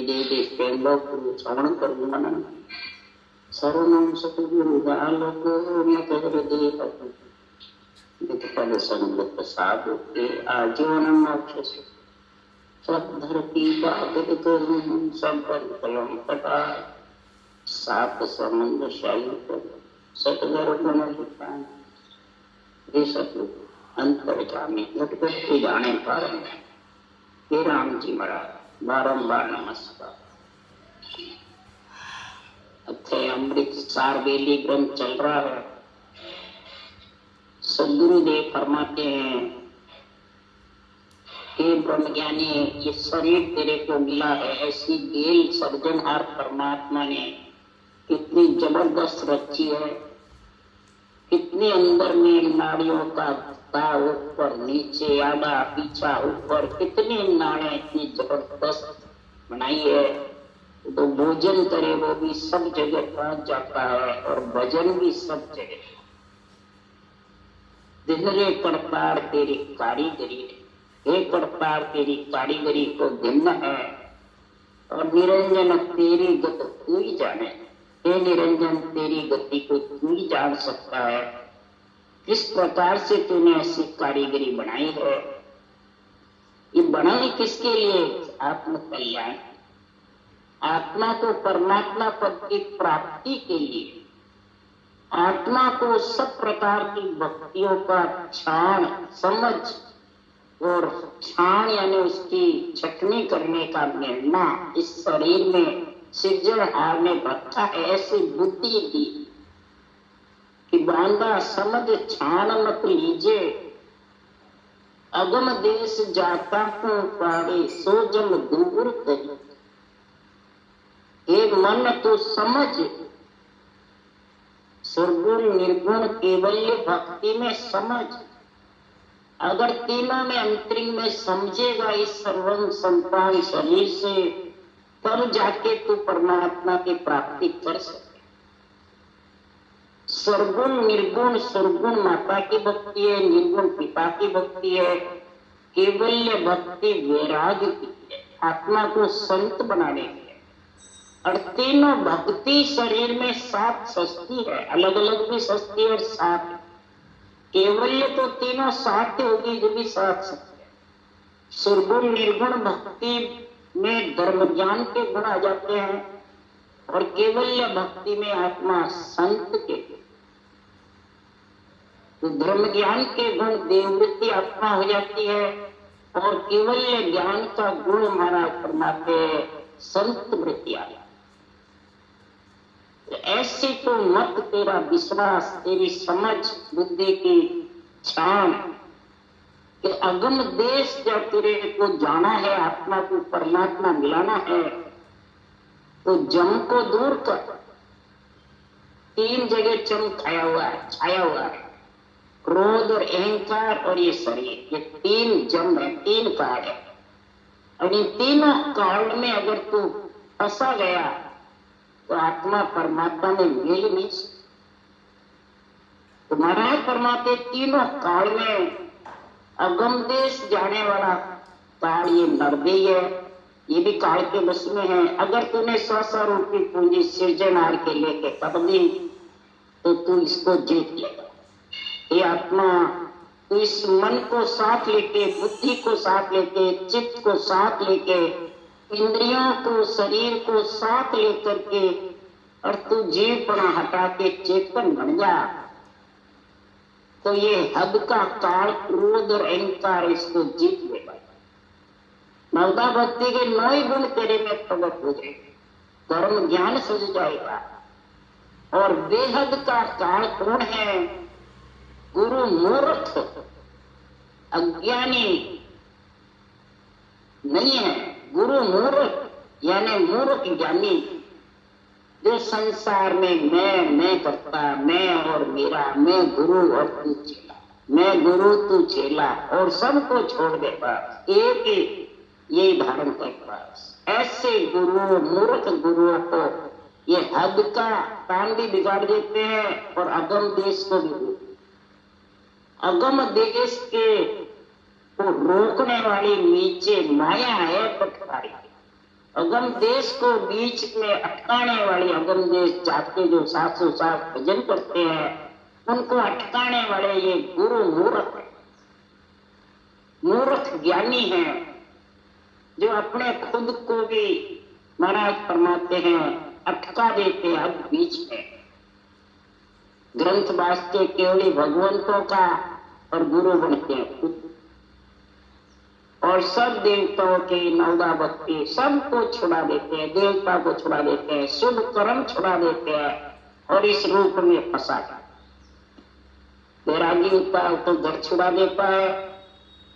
देवी प्रेमलोक श्रवण करूंगा सर्वनाम सतगुरु बालको मत हृदय पद संगत साधु के आजीवन मोक्ष श्रद्धर की बात करूं संपर्कलम पटा सात संबंध शाही सतगर गुण लिपान ये सतु अंतर्जामी घटघट के जाने कारण हे राम जी महाराज बारंबार नमस्कार। अथय अमृत सारवेली ग्रंथ चल रहा है। सदगुरुदेव फरमाते हैं हे ब्रह्म ज्ञानी, ये शरीर तेरे को मिला है, ऐसी गेल सर्जनहार परमात्मा ने कितनी जबरदस्त रची है, कितने अंदर में नाड़ियों का ताव ऊपर नीचे आड़ा पीछा ऊपर कितनी नाड़े इतनी जबरदस्त बनाई है। तो भोजन करे वो भी सब जगह पहुंच जाता है और भजन भी सब जगह। दिनरे पड़तार तेरी कारीगरी, हे पड़तार तेरी कारीगरी को भिन्न है और निरंजन तेरी गति तू ही जाने। हे निरंजन तेरी गति को तू ही जान सकता है। किस प्रकार से तूने ऐसी कारीगरी बनाई है। ये बनाई किसके लिए? आत्म कल्याण, आत्मा को परमात्मा पद की प्राप्ति के लिए, आत्मा को सब प्रकार की भक्तियों का क्षाण समझ और क्षाण यानी उसकी छटनी करने का निर्णय इस शरीर में सृजनहार ने रखा है। ऐसी बुद्धि दी कि बांधा समझ छाण मत लीजे, अगम देश जाता को पाड़े सो जम दूर करी। एक मन तो समझ सुरगुण निर्गुण केवल्य भक्ति में समझ। अगर तीनों में अंतरिंग में समझेगा इस सर्वम संतान शरीर से, तब जाके तू परमात्मा की प्राप्ति कर सके। सर्वगुण निर्गुण, सुरगुण माता की भक्ति है, निर्गुण पिता की भक्ति है, केवल्य भक्ति वैराग्य की है, आत्मा को संत बनाने की है। और तीनों भक्ति शरीर में साथ सस्ती है, अलग अलग भी सस्ती है और साथ। केवल्य तो तीनों साथ होगी जो भी साथ सकते हैं। सुरगुण निर्गुण भक्ति में धर्म ज्ञान के गुण आ जाते हैं और केवल्य भक्ति में आत्मा संत के। तो धर्म ज्ञान के गुण देववृत्ति आत्मा हो जाती है और केवल्य ज्ञान का गुण हमारा फरमाते संत वृत्ति आ जाती है। ऐसी तो मत तेरा विश्वास, तेरी समझ बुद्धि की क्षाण कि अगम देश जब तेरे को जाना है, आत्मा को परमात्मा मिलाना है, तो जम को दूर कर। तीन जगह चम छाया हुआ है, क्रोध और अहंकार और ये शरीर, ये तीन जम है, तीन काल है। और इन तीनों काल में अगर तू फंसा गया तो आत्मा परमात्मा में मिल नहीं सकती। तुम्हारा परमात्मा तीनों काल में अगम देश जाने वाला काल ये नरदेही है, ये भी काल के बस में है। अगर तूने स्व रूपी पूंजी सृजनहार के लेके पकड़ ली तो तू इसको जीत लेगा। ये आत्मा तू इस मन को साथ लेके, बुद्धि को साथ लेके, चित्त को साथ लेके, इंद्रियों को शरीर को साथ लेकर के और तू जीवपना हटा के चेतन बन जा। तो ये हद का काल क्रोध और अहंकार इसको जीत लेगा। नवदा भक्ति के 9 गुण तेरे में प्रकट हो जाएंगे, धर्म ज्ञान सज जाएगा। और बेहद का काल कौन है? गुरु मूर्ख अज्ञानी नहीं है, गुरु मूर्ख यानी मूर्ख ज्ञानी, जो संसार में मैं करता, मैं और मेरा, मैं गुरु और तू चेला, मैं गुरु तू चेला और सबको छोड़ दे पास, एक ही यही धारण कर पास। ऐसे गुरु मूर्ख गुरुओं को ये हद का काम भी बिगाड़ देते हैं और अगम देश को भी। अगम देश के को रोकने वाली नीचे माया है पटकारी, अगम देश को बीच में अटकाने वाली अगम देश जाके जो सासू सास भजन करते हैं उनको अटकाने वाले ये गुरु मूर्ख ज्ञानी हैं जो अपने खुद को भी महाराज फरमाते हैं अटका देते हैं अब बीच में। ग्रंथ वास्ते केवली भगवंतों का और गुरु बनते हैं खुद, और सब देवताओं की नवदा भक्ति सबको छुड़ा देते हैं, देवता को छुड़ा देते हैं, शुभ कर्म छुड़ा देते हैं और इस रूप में फंसा। बैरागी होता है तो घर छुड़ा देता है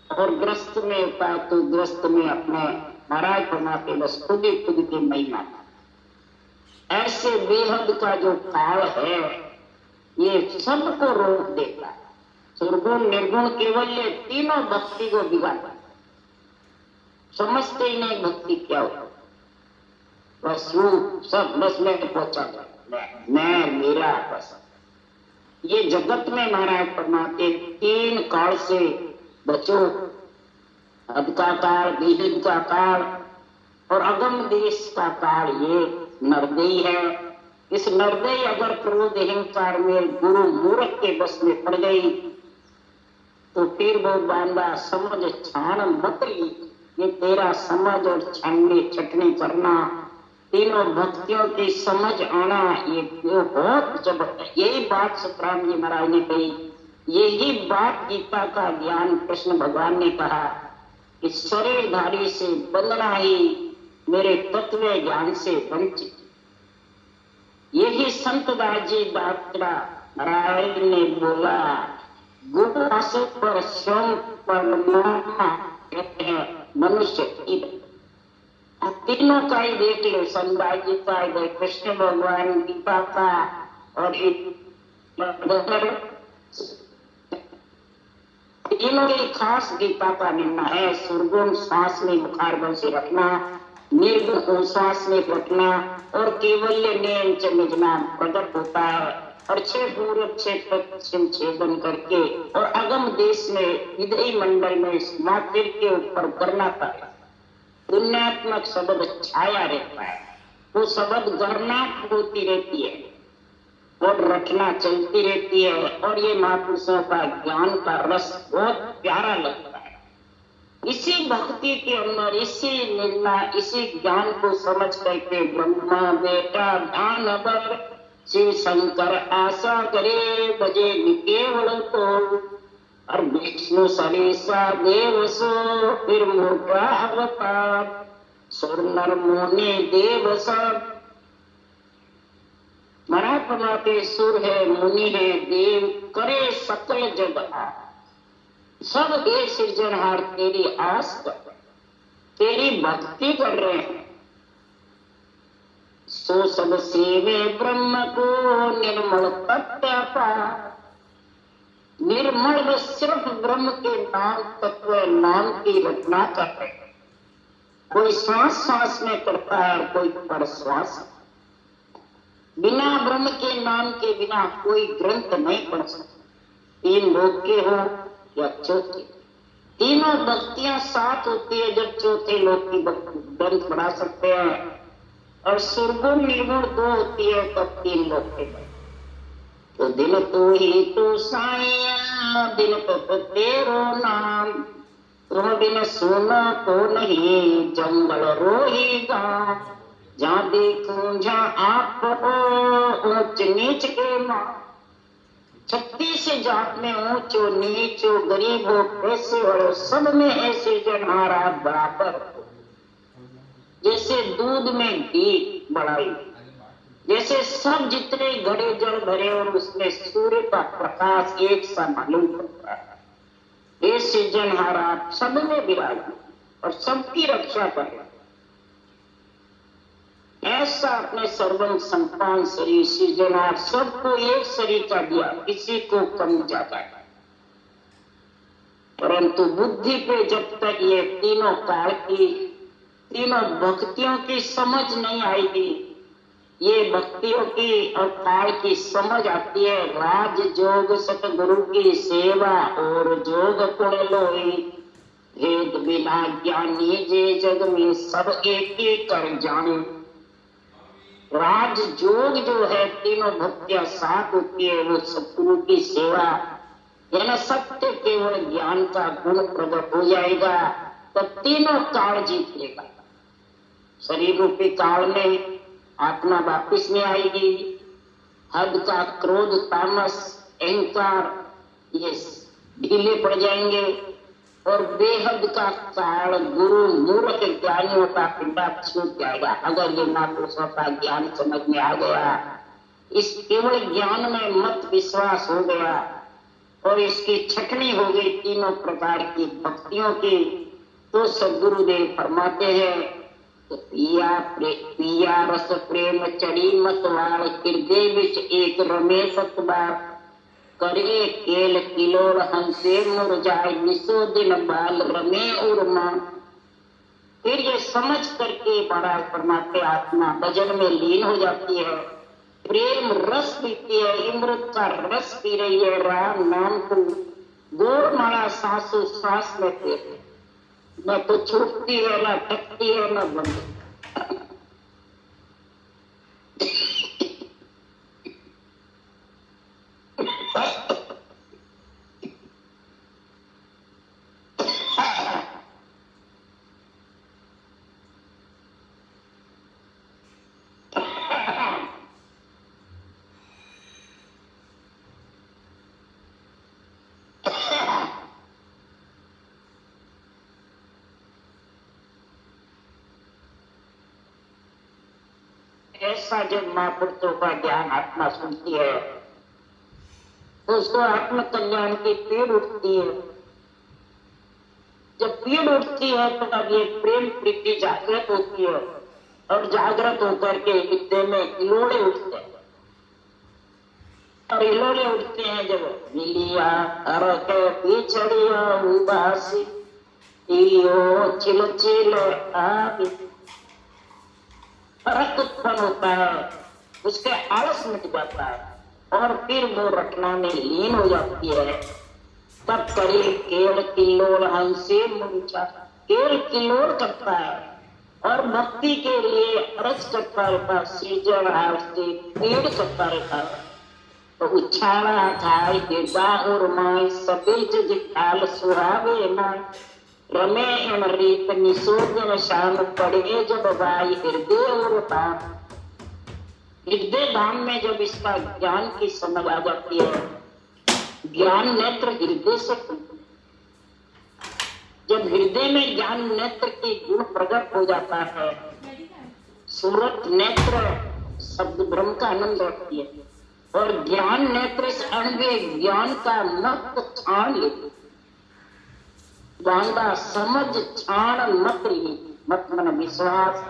और ग्रस्त में होता है तो ग्रस्त में अपने महाराज बनाते बस खुद ही खुद की महिमा। ऐसे बेहद का जो काल है ये सबको रोक देता है। सुरगुण निर्गुण केवल ये तीनों भक्ति को बिगाड़ता है। समझते ही नहीं भक्ति क्या होता, बस वो सब बस में पहुंचा मैं मेरा बस। ये जगत में महाराज फरमाते तीन काल से बचो, अध का काल, विहित का काल और अगम देश का काल। ये नरदयी है। इस नरदयी अगर क्रोध अहंकार में गुरु मूर्ख के बस में पड़ गई तो फिर वो बांधा समझ छान मत ली। ये तेरा समझ और छाननी छटनी करना, तीनों भक्तियों की समझ आना, ये बहुत जबरदस्त। यही बात सुखराम जी महाराज ने कही, यही बात गीता का ज्ञान कृष्ण भगवान ने कहा कि शरीरधारी से बंधना ही मेरे तत्व ज्ञान से वंचित। यही संतदास जी दात्रा महाराज ने बोला, गुरु आसन पर स्वयं कहते हैं मनुष्य। तीनों का ही देख लो, संतदास जी का, इधर कृष्ण भगवान गीता का और तीनों की खास गीता का निर्णय है। सुरगुण श्वास में मुखार बंसी रखना, निर्गुण श्वास में रखना और केवल्य नियम च निजना प्रकट होता है और 6 पूर्व 6 पश्चिम छेदन करके और अगम देश में हृदय मंडल में मात्र के ऊपर करना था। पुण्यात्मक शब्द छाया रहता है, वो शब्द गणना होती रहती है और रचना चलती रहती है और ये महापुरुषों का ज्ञान का रस बहुत प्यारा लगता है। इसी भक्ति के अंदर इसी निर्णय इसी ज्ञान को समझ करके ब्रह्मा बेटा ध्यान बर शिव शंकर आशा करे बजे केवल तो और विष्णु सरीसा देव सो फिर मूर्खा अवतार सुर नर मुनि देव सब। महाराज फरमाते सुर है, मुनि है, देव करे सकल जग सब हे सृजनहार तेरी आस कर, तेरी भक्ति कर रहे हैं। सो सब सेवे ब्रह्म को निर्मल तत्व पार। निर्मल व सिर्फ ब्रह्म के नाम तत्व नाम की रचना कर रहे हैं। कोई श्वास श्वास में करता है और कोई पर श्वास। बिना ब्रह्म के नाम के बिना कोई ग्रंथ नहीं पढ़ सकता। 3 लोक के हो या चौथे, तीनों भक्तियां साथ होती है जब चौथे लोक की ग्रंथ पढ़ा सकते हैं। और सुरगुण निर्गुण 2 होती है तब 3 लोक के। तो दिन तो ही तो साया दिन तो तेरो नाम, तुम बिन सुना तो नहीं जंगल रोही गांव। जहाँ देखूं जहाँ आप हो ऊंच नीच के मां। 36 जात में ऊंचो नीचो गरीब हो पैसे वालों सब में ऐसे जनहारा बराबर हो। जैसे दूध में घी बढ़ाई, जैसे सब जितने घड़े जल भरे और उसमें सूर्य का प्रकाश एक सा मालूम पड़ता है। ऐसे जनहारा सब में विराज और सबकी रक्षा कर। ऐसा अपने सर्वं संतान शरीर सृजनहार सबको एक शरीर का दिया, किसी को कम ज्यादा है। परंतु बुद्धि पे जब तक ये तीनों काल की तीनों भक्तियों की समझ नहीं आएगी, ये भक्तियों की और काल की समझ आती है। राज जोग सतगुरु की सेवा और जोग कुण लोई, भेद बिना ज्ञानी जे जग में सब एक एक कर जाने। राजयोग जो है तीनों भक्तियां साथ होती है, वो सतगुरु की सेवा यानी सत्य केवल ज्ञान का गुण प्रकट हो जाएगा तो तीनों काल जीत लेगा। शरीर रूपी काल में आत्मा वापिस में आएगी। हद का क्रोध, तामस, अहंकार ये ढीले पड़ जाएंगे और बेहद का काल गुरु मूर्ख ज्ञानियों का पिंडा छूट जाएगा। अगर ये महापुरुषों का ज्ञान समझ में आ गया, इस केवल ज्ञान में मत विश्वास हो गया और इसकी छटनी हो गई तीनों प्रकार की भक्तियों की, तो सदगुरुदेव फरमाते हैं पिया रस प्रेम चढ़ी मत वाल हृदय विच एक रमे सतबार करे केल किलोड़ हंसे मुरझाए निसो दिन बाल रमे उर्मा। फिर ये समझ करके बड़ा फरमाते आत्मा भजन में लीन हो जाती है, प्रेम रस पीती है, अमृत का रस पी रही है, राम नाम को गोड़ माला सांसों सांस में पीते, न तो छूटती है न थकती है न बंद। ऐसा जब महापुरुषों का ज्ञान आत्मा सुनती है तो उसको आत्म कल्याण की पीड़ उठती है। जब पीड़ उठती है तो अब ये प्रेम प्रीति जागृत होती है और जागृत होकर के हृदय में इलोड़े उठते हैं। और इलोड़े उठते हैं जब मिलिया अरक पिछड़िया उदासी चिल चिल आदि फर्क उत्पन्न होता है, उसके आलस मिट जाता है और फिर वो रटना में लीन हो जाती है। तब करे केल किलोड़ हंसे मुंचा, केल किलोड़ करता है और भक्ति के लिए अरज करता रहता, सीजन से पेड़ करता रहता है। तो उछाला खाए देगा और माए सभी जज काल सुहावे माए रमे एन रीत निशोधन शाम पड़े जब भाई हृदय और धाम। हृदय धाम में जब इसका ज्ञान की समझ आ जाती है, ज्ञान नेत्र हृदय से, जब हृदय में ज्ञान नेत्र की गुण प्रकट हो जाता है, सूरत नेत्र शब्द ब्रह्म का आनंद रखती है और ज्ञान नेत्र से अणवे ज्ञान का मत छान लेती, बांधा समझ छाण मत रही, मत मन विश्वास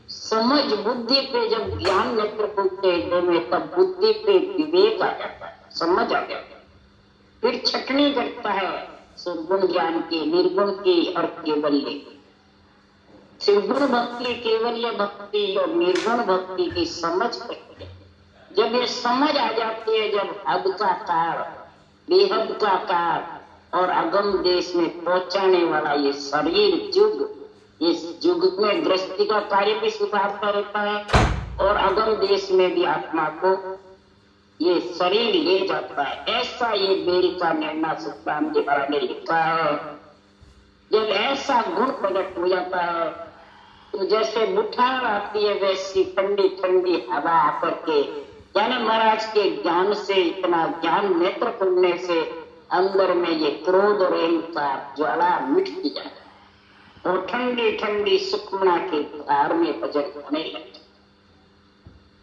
समझ बुद्धि पे जब ज्ञान नेत्र खुलते हैं तब बुद्धि पे विवेक आ जाता है, समझ आ जाता है। फिर छटनी करता है निर्गुण ज्ञान की, निर्गुण की और केवल्य की। निर्गुण भक्ति, केवल्य भक्ति और निर्गुण भक्ति की समझ करती है। जब ये समझ आ जाती है, जब हद का काल, बेहद का काल और अगम देश में पहुंचाने वाला ये शरीर युग, इस युग में गृहस्थी का कार्य भी सुधारता रहता है और अगम देश में भी आत्मा को ये शरीर ले जाता है। ऐसा ये बेल का निर्णय सुखराम जी महाराज ने लिखा है। जब ऐसा गुण प्रकट हो जाता है तो जैसे बुखार आती है वैसी ठंडी ठंडी हवा आकर के, यानी महाराज के ज्ञान से, इतना ज्ञान नेत्र खुलने से अंदर में ये क्रोध और अहंकार ज्वाला मिटती जाती और ठंडी ठंडी सुखमना के धार में भजन होने लगता।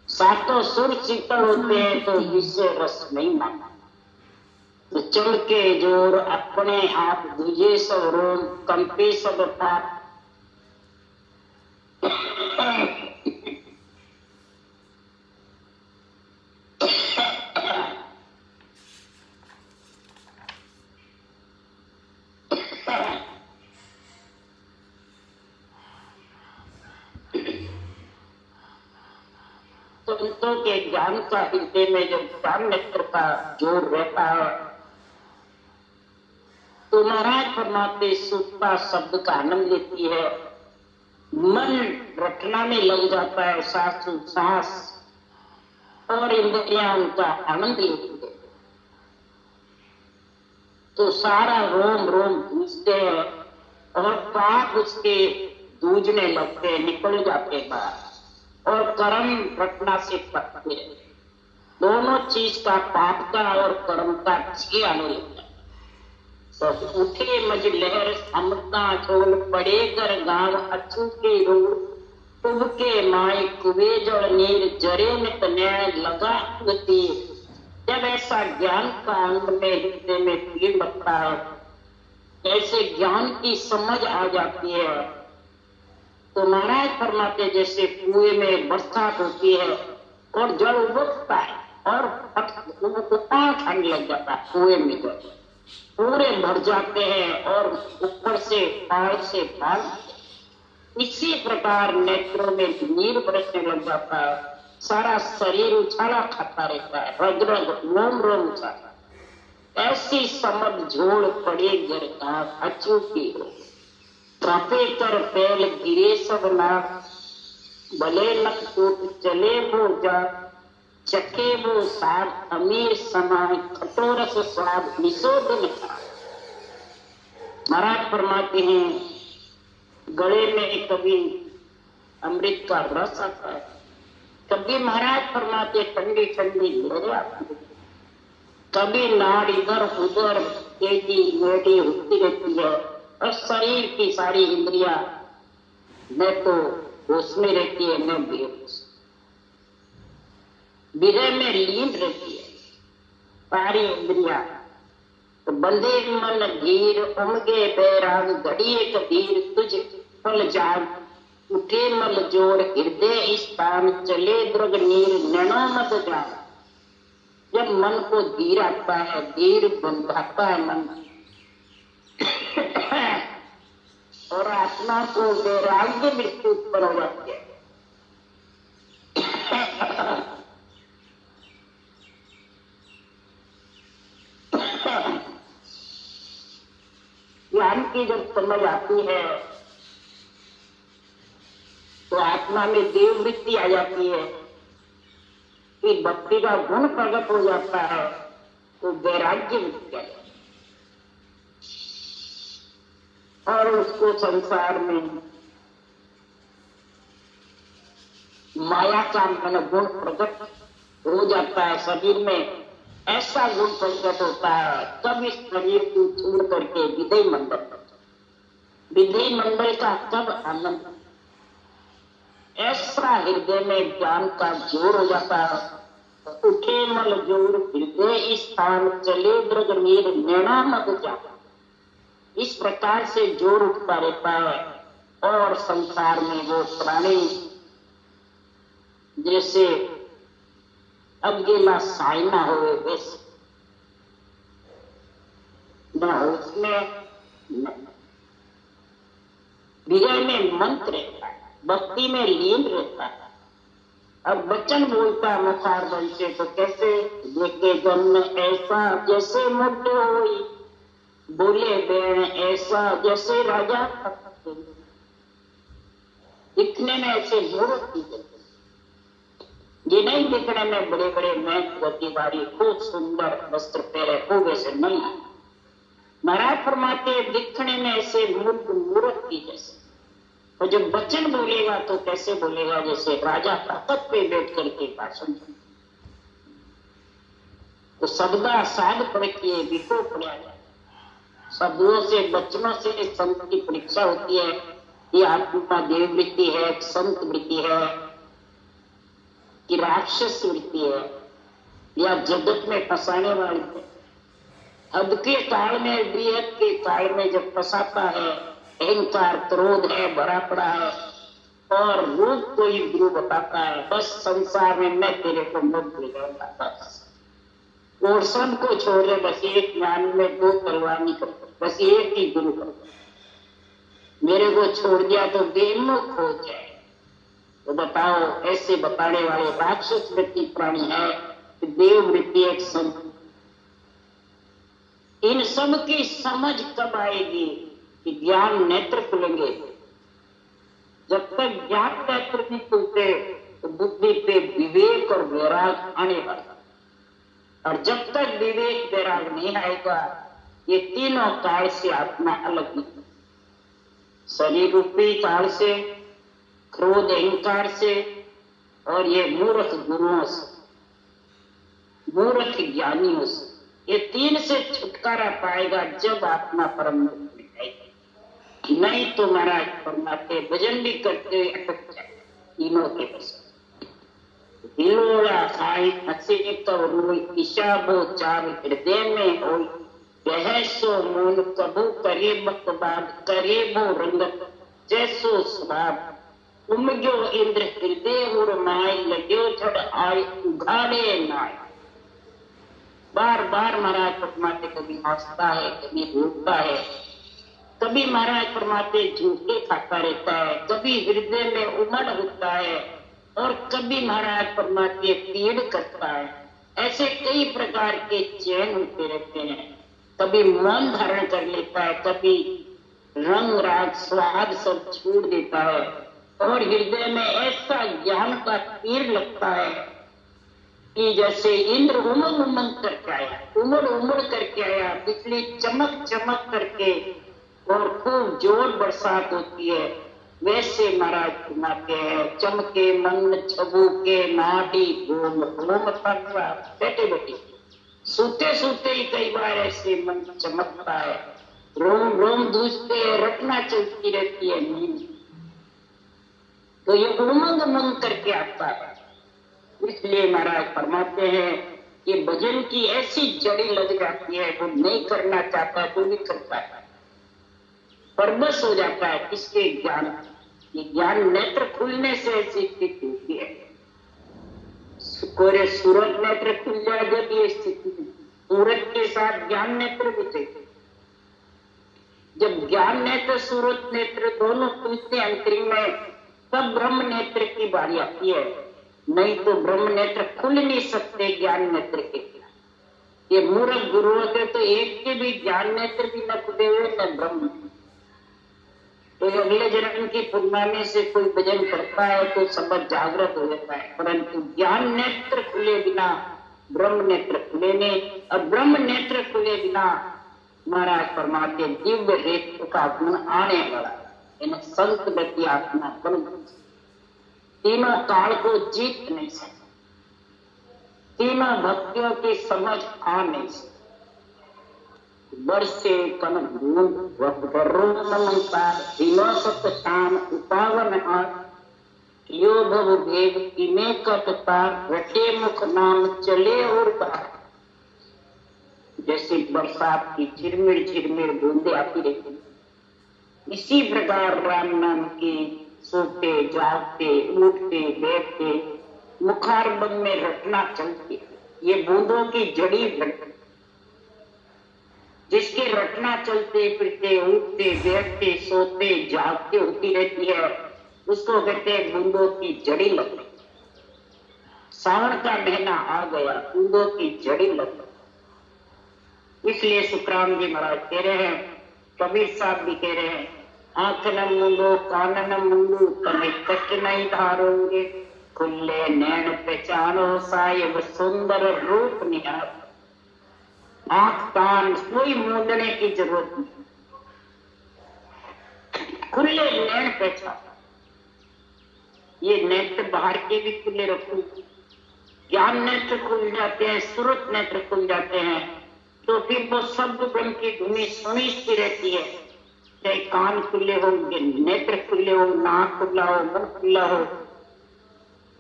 सातों सुर शीतल होते हैं तो विषय रस नहीं माना, तो चल के जोर अपने आप दूजे सब रोम कंपे सब पाप। संतों के ज्ञान का हृदय में जब ज्ञान नेत्र का जोर रहता है तो महाराज फरमाते सुखता शब्द का आनंद लेती है, मन रटना में लग जाता है, सांस और इंद्रियां उनका आनंद लेती है। तो सारा रोम रोम गूंजते हैं और पाप उसके दूजने लगते, निकल जाते बाहर, और कर्म रटना से पकते हैं। दोनों चीज का, पाप का और कर्म का छे आने लगता है। तो उठे मज लहर अमृता छोल, पड़े कर गांव अछू के रोड, तुब के माए कुबे जल नीर, जरे नित न्याय लगा गति। जब ऐसा ज्ञान का अंग में हृदय में पीड़ लगता है, ऐसे ज्ञान की समझ आ जाती है, तो महाराज फरमाते जैसे कुएं में बरसात होती है और जल उबलता है और ठंड लग जाता है, कुएं में जल पूरे भर जाते हैं और ऊपर से पार से पार। इसी प्रकार नेत्रों में नीर बरसने लग जाता है, सारा शरीर उछाला खाता रहता है, रग रग रोम रोम उछाला। ऐसी समझ झोड़ पड़े गिरता अचूकी हो, कापे कर पैल गिरे सब नाक, भले नक टूट चले वो जा, चखे वो साथ अमीर समाय, कटोरस स्वाद निशोधन था। महाराज फरमाते हैं गले में कभी अमृत का रस आता है, कभी महाराज फरमाते ठंडी ठंडी लहरें आती है, कभी नाड़ इधर उधर तेजी मेढ़ी होती रहती है और शरीर की सारी इंद्रियां न तो होश में रहती है न बेहोश, विरह में लीन रहती है सारी इंद्रियां। तो बंदे मन धीर उमगे बैराग, घड़िए कबीर तुझ फल जाग, उठे मल जोड़ हृदय स्थान, चले द्रग नीर नैनो मत जान। जब मन को धीर आता है, धीर बंधाता है मन और आत्मा को वैराग्य मृत्यु पर हो जाती है। ज्ञान की जब समझ आती है तो आत्मा में देव वृत्ति आ जाती है कि भक्ति का गुण प्रकट हो जाता है, तो वैराग्य वृत्ति आ जाती है और उसको संसार में माया का मन गुण प्रकट हो जाता है। शरीर में ऐसा गुण प्रकट होता है, कब इस शरीर को छोड़ करके विधेय मंडल का कब आनंद, ऐसा हृदय में ज्ञान का जोर हो जाता है। उठे मल जोर हृदय स्थान, चले द्रग नीर नैना मत जाता। इस प्रकार से जोर उठता रहता है और संसार में वो प्राणी जैसे अकेला साइना हो वैसे न उसमें विजय में मंत्र रहता है, भक्ति में लीन रहता है। अब वचन बोलता है मुखार बल से, तो कैसे देखे जन्म ऐसा जैसे मुद्दे होई, बोले बैण ऐसा जैसे राजा। दिखने में ऐसे मूर्ख की जगह, ये नहीं दिखने में बड़े बड़े महंत गतिवारी खूब सुंदर वस्त्र पहने खूब, ऐसे नहीं। महाराज फरमाते दिखने में ऐसे मूर्ख की जैसे, और जब वचन बोलेगा तो कैसे बोलेगा जैसे राजा तख्त पे बैठ करके भाषण। तो शब्दा साध पढ़िए विको पढ़ा जाए, शब्दों से वचनों से संत की परीक्षा होती है। ये आत्मा देव वृत्ति है, संत वृत्ति है कि राक्षस वृत्ति है, या जगत में फंसाने वाली है। हद के काल में, बृहद के काल में जब फंसाता है, अहंकार क्रोध है भरा पड़ा है और रूप को ही गुरु बताता है, बस संसार में मैं तेरे को मुक्त दिलाऊंगा, बस और सबको छोड़े, बस एक ज्ञान में दो परवाह नहीं करते, बस एक ही गुरु करता। मेरे को छोड़ दिया तो बेमुख हो जाए। तो बताओ, ऐसे बताने वाले राक्षस वृत्ति प्राणी है कि देव वृत्ति एक संत। इन सब की समझ कब आएगी कि ज्ञान नेत्र खुलेंगे। जब तक ज्ञान नेत्र नहीं खुलते तो बुद्धि पे विवेक और वैराग आने वाला, और जब तक विवेक वैराग नहीं आएगा ये तीनों काल से आत्मा अलग नहीं। शरीर रूपी काल से, क्रोध अहंकार से, और ये मूर्ख गुरुओं से, मूर्ख ज्ञानियों से, ये तीन से छुटकारा पाएगा जब आत्मा परम में जाएगी। नहीं तो महाराज फरमाते भजन भी करते हुए अटक जाए तीनों के बस। हिलोड़ा खाई हंसी कवरू इशाबो चार हृदय में हो, बहसो मून कबू करीबत बाद करीबो रंगत जैसो स्वभाव, उमग्यो इंद्र हृदय उर माय लग्यो छड़ आय उघाड़े नाय। बार बार महाराज फरमाते कभी हंसता है, कभी रोता है, कभी महाराज फरमाते झूठे खाता रहता है, कभी हृदय में उमड़ होता है, और कभी महाराज फरमाते पीड़ करता है। ऐसे कई प्रकार के चैन होते रहते हैं। कभी मौन धारण कर लेता है, कभी रंग राग स्वाद सब छोड़ देता है, और हृदय में ऐसा ज्ञान का तीर लगता है कि जैसे इंद्र उमंग उमंग करके आया, उमड़ उमड़ करके आया, बिजली चमक चमक करके और खूब जोर बरसात होती है, वैसे महाराज फरमाते हैं चमके मन छबू के नाडी घूम घूम तकवा। बैठे बैठे सोते सोते ही कई बार ऐसे मन चमकता है, रोम रोम दूसते रटना चलती रहती है नींद, तो ये उमंग उमंग करके आता है। इसलिए महाराज फरमाते हैं कि भजन की ऐसी जड़ी लग जाती है, वो नहीं करना चाहता तो भी करता है, परबस हो जाता है। किसके ज्ञान, ये ज्ञान नेत्र खुलने से ऐसी स्थिति होती है। कोरे सूरज नेत्र खुल जाए जब ये स्थिति, सूरज के साथ ज्ञान नेत्र भी चाहिए। जब ज्ञान नेत्र सूरज नेत्र दोनों खुलते अंतरिम में, तब ब्रह्म नेत्र की बारी आती है। नहीं तो ब्रह्म नेत्र खुल नहीं सकते ज्ञान नेत्र के। ये मूर्ख गुरु होते तो एक के भी ज्ञान नेत्र भी न खुले हुए न ब्रह्म। तो अगले जन्म की पूर्णिमा से कोई भजन करता है तो समझ जागृत हो जाता है, परंतु ज्ञान नेत्र खुले बिना ब्रह्म नेत्र खुले नहीं, और ब्रह्म नेत्र खुले बिना महाराज फरमाते दिव्य रेत का गुण आने वाला है। संत व्यक्ति आत्मा बन तीनों काल को जीत नहीं सकते, तीनों भक्तियों की समझ आ नहीं सकती। वर्षे कन बूंद तीनों सत शाम उपावन हाथ यो भव भेद इमे कट पार रटे मुख नाम चले और बाहर। जैसे बरसात की झिरमिर झिरमिर बूंदे आती रहती, इसी प्रकार राम नाम की सोते जागते उठते बैठते मुखारबंद में रटना चलती। ये बूंदों की जड़ी रटना, जिसके रटना चलते फिरते उठते बैठते सोते जागते होती रहती है, उसको कहते हैं बूंदों की जड़ी लगना। सावन का महीना आ गया, बूंदों की जड़ी लगना। इसलिए सुखराम जी महाराज कह रहे हैं, कबीर साहब भी कह रहे हैं, आंख न मूंदो कान न मूंदो तमे कष्ट नहीं धारोगे, खुले नैन पहचानो साहिब सुंदर रूप निहार। आंख कान कोई मूंदने की जरूरत नहीं, खुले नैन पहचान। ये नेत्र बाहर के भी खुले रखो, ज्ञान नेत्र खुल जाते हैं, सुरत नेत्र खुल जाते हैं, तो फिर वो शब्द ब्रह्म की धुनी सुनिश्चित रहती है। चाहे कान खुले हो, नेत्र खुले हो, नाक खुला हो, मन खुला हो,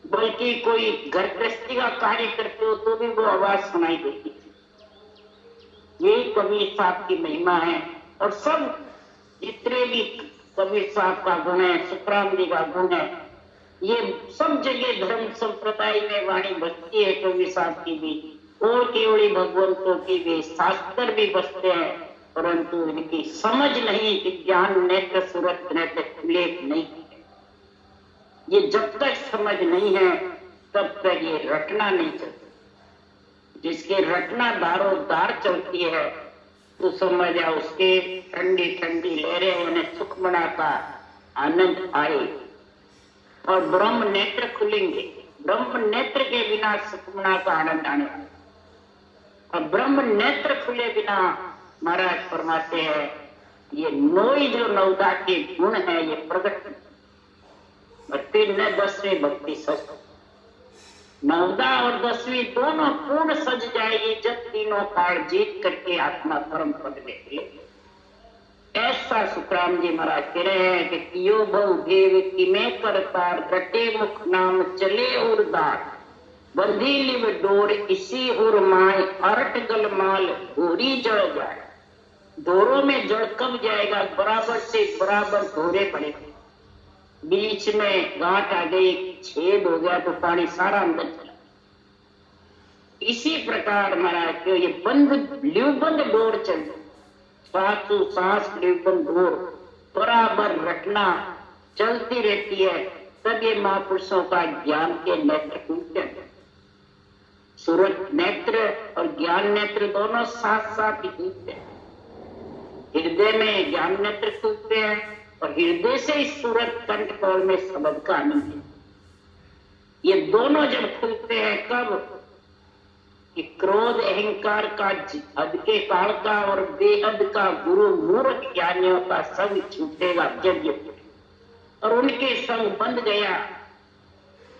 बल्कि कोई घर गृहस्थी का कार्य करते हो तो भी वो आवाज सुनाई देती है। यही कबीर साहब की महिमा है। और सब जितने भी कबीर साहब का गुण है, सुखराम जी का गुण है, ये सब जगह धर्म संप्रदाय में वाणी बसती है। कबीर साहब की भी और केवली भगवंतों की भी शास्त्र भी बसते हैं, परंतु इनकी समझ नहीं कि ज्ञान नेत्र सूरत नेत्र खुले नहीं। ये जब तक समझ नहीं है तब तक ये रटना नहीं चलती। जिसके रटना दारों दार चलती है तो समझ जाओ उसके ठंडी ठंडी लहरें उन्हें सुखमना का आनंद आए और ब्रह्म नेत्र खुलेंगे। ब्रह्म नेत्र के बिना सुखमना का आनंद आने वाला और ब्रह्म नेत्र खुले बिना महाराज फरमाते हैं ये नोई जो नवदा के गुण है ये प्रकट भक्ति न 10वीं भक्ति सच नवदा और 10वीं दोनों पूर्ण सज जाएगी जब तीनों काल जीत करके आत्मा परम पद में मिले। ऐसा सुखराम जी महाराज कह रहे हैं कि कियो बहु देव किमे करतार रटे मुख नाम चले और दार बंधी लिव डोर इसी उर माए अरट गल माल घोरी जड़ जाए। डोरों में जड़ कब जाएगा? बराबर से बराबर घोरे पड़ेगा, बीच में गांठ आ गई, छेद हो गया तो पानी सारा अंदर चला। इसी प्रकार महाराज को ये बंद लिवबंद डोर चल सांसों सांस लिवबंद डोर बराबर रखना चलती रहती है, तब ये महापुरुषों का ज्ञान के नेत्र खुलते हैं। सूरत नेत्र और ज्ञान नेत्र दोनों साथ साथ ही खुलते हैं। हृदय में ज्ञान नेत्र खुलते हैं और हृदय से इस सूरत कंठ कौल में शब्द का आनंद है। ये दोनों जब खुलते हैं कब कि क्रोध अहंकार का हद के काल का और बेहद का गुरु मूर्ख ज्ञानियों का संग छूटेगा यज्ञ और उनके संग बंध गया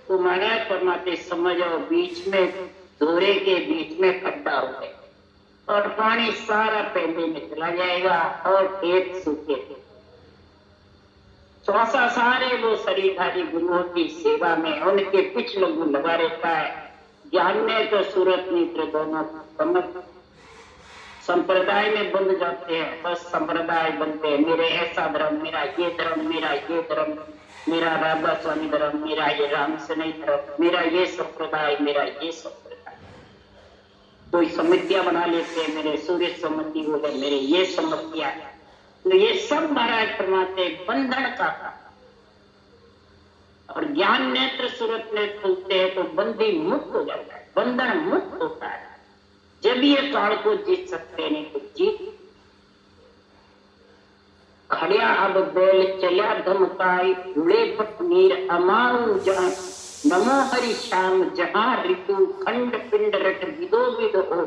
तो महाराज फरमाते समझो बीच में दोहरे के बीच में खड्डा हो गया और पानी सारा पहले में चला जाएगा और खेत सूखे श्वासा सारे वो शरीरधारी गुरुओं की सेवा में उनके पिछ लघु लगा रहता है। ज्ञान में तो सूरत नेत्र दोनों समझ संप्रदाय में बंध जाते हैं, बस संप्रदाय बनते हैं। मेरे ऐसा धर्म, मेरा ये धर्म, मेरा ये धर्म, मेरा राधा स्वामी धर्म, मेरा ये राम सनई धर्म, मेरा ये संप्रदाय, मेरा ये संप्रदाय। कोई समितियां बना लेते हैं, मेरे सूर्य सम्मति हो गए, मेरे ये सम्मतियां। तो ये सब महाराज फरमाते बंधन का था और ज्ञान नेत्र सूरत नेत्र खुलते हैं तो बंदी मुक्त हो जाता है, बंधन मुक्त होता है। जब ये काल को जीत सकते नहीं तो जीत खड़िया अब बैल चलिया धमकाई जुड़े पट नीर अमारू जान नमो हरि श्याम जहां ऋतु खंड पिंड रट विदो विद हो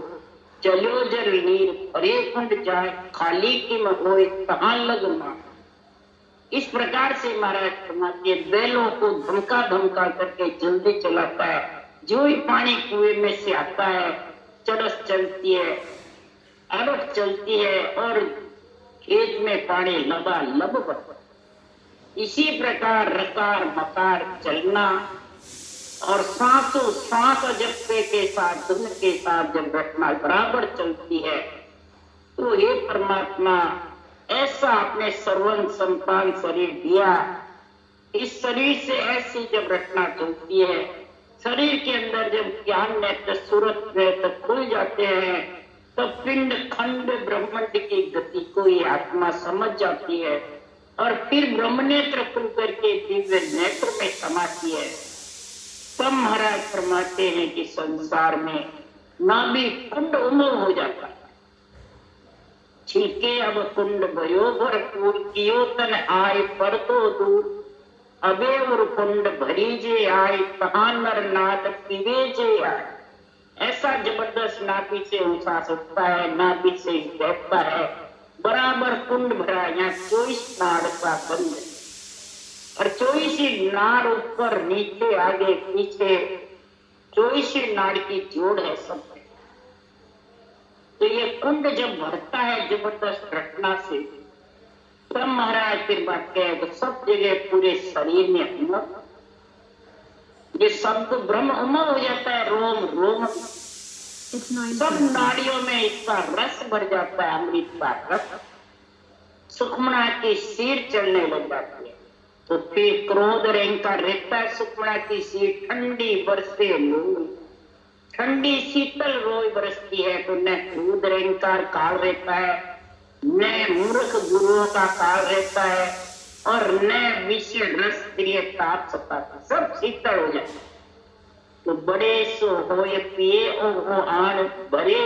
चलो जल नीर परे खंड जाए खाली किम होए कहां लग मां। इस प्रकार से महाराज फरमाते बैलों को धमका धमका करके जल्दी चलाता है। जो ही पानी कुएं में से आता है चरस चलती है, अरट चलती है और खेत में पानी लबालब बढ़ता है। इसी प्रकार रकार मकार चलना और सांसों सांस जपते के साथ धुन के साथ जब घटना बराबर चलती है तो हे परमात्मा ऐसा आपने सर्वन संतान शरीर दिया, इस शरीर से ऐसी जब रचना चलती है, शरीर के अंदर जब ज्ञान नेत्र सूरत नेत्र खुल जाते हैं तब पिंड खंड ब्रह्मांड की गति को ये आत्मा समझ जाती है और फिर ब्रह्म नेत्र खुल करके दिव्य नेत्र में समाती है। तब महाराज फरमाते हैं कि संसार में नाभि कुंड उमल हो जाता है। छिलके अब कुंड भयो भरपूर कियो तन आय पर तो दूर अबे और कुंड भरी जे आय कहां नर नाद पीवे जे आय। ऐसा जबरदस्त नाभि से उछास उठता है, नाभि से बैठता है, बराबर कुंड भरा, यहाँ 24 नाड़ का बंद और 24 नाड़ ऊपर नीचे आगे पीछे 24 नाड़ की जोड़ है सब। तो ये कुंड जब भरता है जबरदस्त घटना से तब महाराज फिर बात कहे तो सब जगह पूरे शरीर में अमर ये शब्द ब्रह्म अमर हो जाता है, रोम रोम सब नाड़ियों में इसका रस भर जाता है, अमृत का रस। सुखमना की सीर चलने लग जाती है तो फिर क्रोध अहंकार रहता है। सुखमना की सीर ठंडी बरसे लू, ठंडी शीतल रोज बरसती है तो न क्रोध अहंकार काल रहता है, न मूर्ख गुरुओं का काल रहता है और न विषय रस प्रिय ताप सताता, सब शीतल हो जाता है। तो बड़े सो हो पिए ओ आन भरे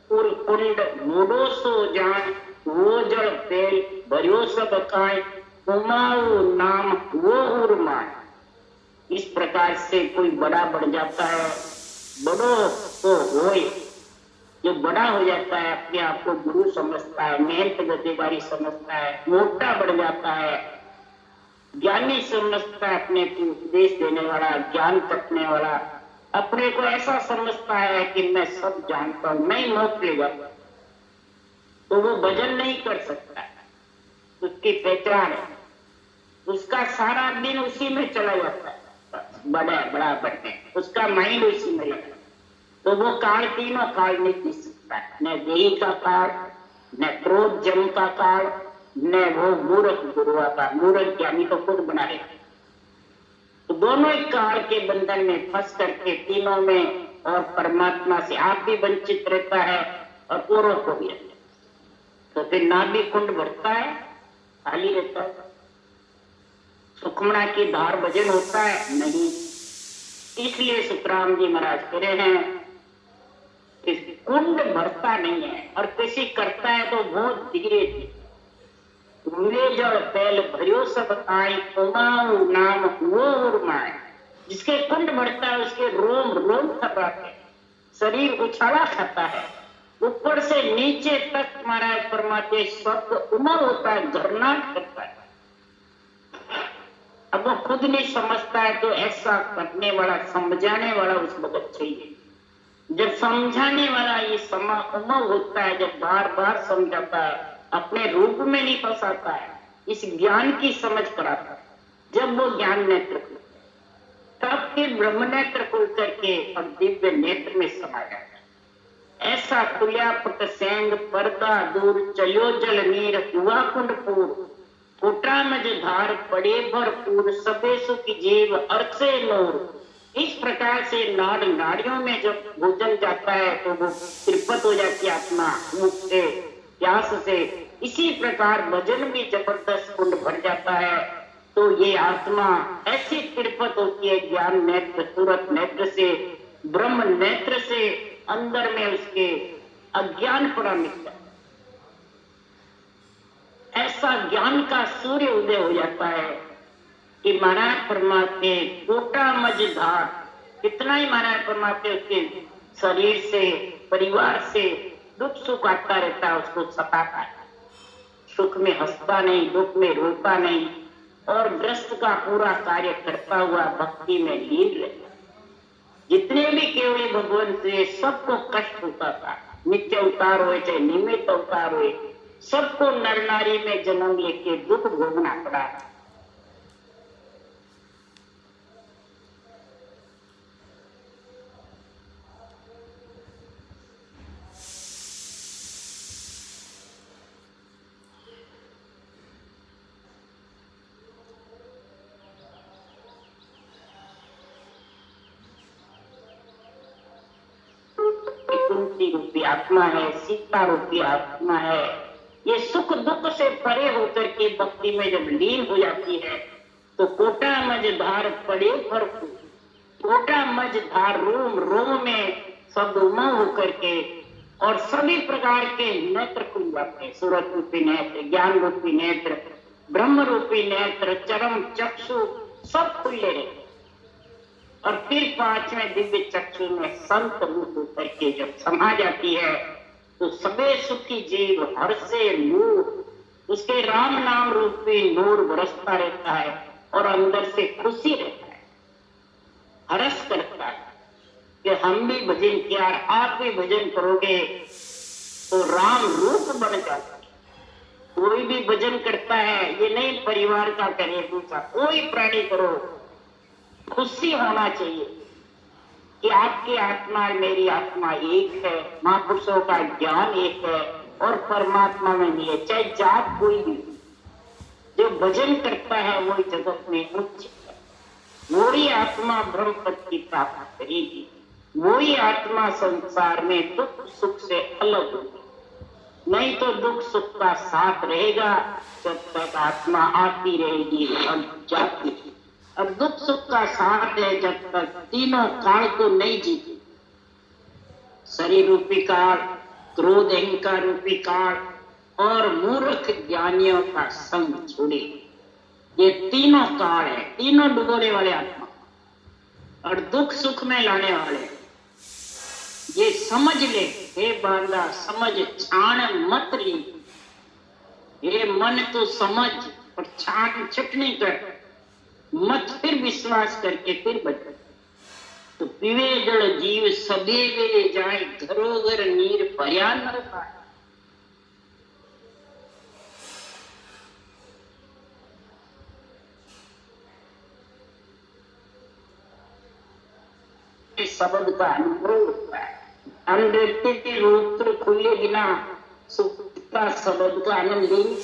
कुल कुंड मूडो सो जान, वो जल तेल भरियो सब खाए, उमाऊ नाम वो उर्मान। इस प्रकार से कोई बड़ा बढ़ जाता है, बड़ो तो होए, जो बड़ा हो जाता है अपने आप को गुरु समझता है, मेहनत गद्देदारी समझता है, मोटा बढ़ जाता है, ज्ञानी समझता है, अपने को उपदेश देने वाला, ज्ञान तकने वाला, अपने को ऐसा समझता है कि मैं सब जानता हूं, मैं मोक्ष ले जाऊंगा, तो वो भजन नहीं कर सकता। उसकी पहचान है, उसका सारा दिन उसी में चला जाता है, बड़ा बड़ा बढ़ने, उसका माइंड उसी में लगा, तो वो काल तीनों काल नहीं जी सकता, न देही का काल, न क्रोध जम का काल, न वो मूर्ख गुरुआ का। मूर्ख ज्ञानी तो खुद बना रहता, तो दोनों ही काल के बंधन में फंस करके तीनों में, और परमात्मा से आप भी वंचित रहता है और औरों को भी रहता है। तो फिर नाभि कुंड भरता है, खाली रहता है। सुखमणा की धार भजन होता है नहीं। इसलिए सुखराम जी महाराज कह रहे हैं कि कुंड भरता नहीं है, और किसी करता है तो बहुत धीरे धीरे। मिले जल तेल भरियो सब आई, उमाऊ नाम वो उर्माए। जिसके कुंड भरता है उसके रोम रोम थर्राते, शरीर उछाला खाता है, ऊपर से नीचे तक महाराज परमात्मा शब्द उमर होता है, झरनाट करता है। अब वो खुद नहीं समझता है तो ऐसा करने वाला, समझाने वाला उस वक्त चाहिए। जब समझाने वाला ये समा उमर होता है, जब बार बार समझाता है, अपने रूप में नहीं फंसाता है, इस ज्ञान की समझ कराता है, जब वो ज्ञान नेत्र खुलता है, तब फिर ब्रह्म नेत्र खुल करके और दिव्य नेत्र में समा जाता है। ऐसा खुलिया पुट सेंग पर्दा दूर, चलियो जल नीर हुआ कुंड पूर, फूटा मज धार पड़े भरपूर, सबे सुख जीव अर्चे नूर। इस प्रकार से नाड़ नाड़ियों में जब भोजन जाता है तो वो तृप्त हो जाती है आत्मा, भूख से, प्यास से। इसी प्रकार भजन भी जबरदस्त कुंड भर जाता है, तो ये आत्मा ऐसी तृप्त होती है ज्ञान नेत्र, सूरत नेत्र से, ब्रह्म नेत्र से, अंदर में उसके अज्ञान पड़ा मिलता है। ऐसा ज्ञान का सूर्य उदय हो जाता है कि महाराज परमात्मा कोटा मझधार, कितना ही महाराज परमात्मा उसके शरीर से, परिवार से दुख सुख आता रहता है, उसको सताता है। सुख में हंसता नहीं, दुख में रोता नहीं, और ग्रस्त का पूरा कार्य करता हुआ भक्ति में लीन रहता। जितने भी केवल भगवान से सबको कष्ट होता था, नित्य अवतार हुए चाहे निमित्त अवतार हुए, सबको नर नारी में जन्म लेके दुख भोगना पड़ा। कुंती रूपी आत्मा है, सीता रूपी आत्मा है, ये सुख दुख से परे होकर के भक्ति में जब लीन हो जाती है तो कोटा मझधार पड़े भरपूर। कोटा मझधार रोम रोम में शब्द उमा होकर के, और सभी प्रकार के नेत्र खुल जाते हैं, सूरत रूपी नेत्र, ज्ञान रूपी नेत्र, ब्रह्म रूपी नेत्र, चरम चक्षु सब खुले रहते। और फिर पांचवें दिव्य चक्षु में संत रूप होकर के जब समा जाती है तो सबे सुखी जीव हर से नूर, उसके राम नाम रूपी नूर बरसता रहता है और अंदर से खुशी रहता है, हर्ष करता है कि हम भी भजन किया, आप भी भजन करोगे तो राम रूप बन जाता है। कोई भी भजन करता है, ये नहीं परिवार का करे, दूसरा कोई प्राणी करो, खुशी होना चाहिए कि आपकी आत्मा मेरी आत्मा एक है, महापुरुषों का ज्ञान एक है और परमात्मा में नहीं है। चाहे जात कोई भी, जो भजन करता है वही जगत में उच्च है, वही आत्मा ब्रह्म पद की प्राप्त करेगी, वही आत्मा संसार में दुख सुख से अलग होगी। नहीं तो दुख सुख का साथ रहेगा जब तक आत्मा आती रहेगी और जाती रहेगी। और दुख सुख का साथ है जब तक तीनों काल को नहीं जीती, शरीर रूपी काल, क्रोध अहंकार रूपी काल और मूर्ख ज्ञानियों का संग छोड़े। ये तीनों काल है, तीनों डुबोने वाले आत्मा और दुख सुख में लाने वाले। ये समझ ले हे बांदा, समझ छान मत ली। ये मन तो समझ और छान छटनी कर मत, फिर विश्वास करके फिर बच। तो पीवे जल जीव सदैवे जाए, घरोघर नीर भर्या न पाए। शब्द का अनुभव होता है। अनृत्य के रूप खुले बिना सुख का शब्द का आनंद नहीं।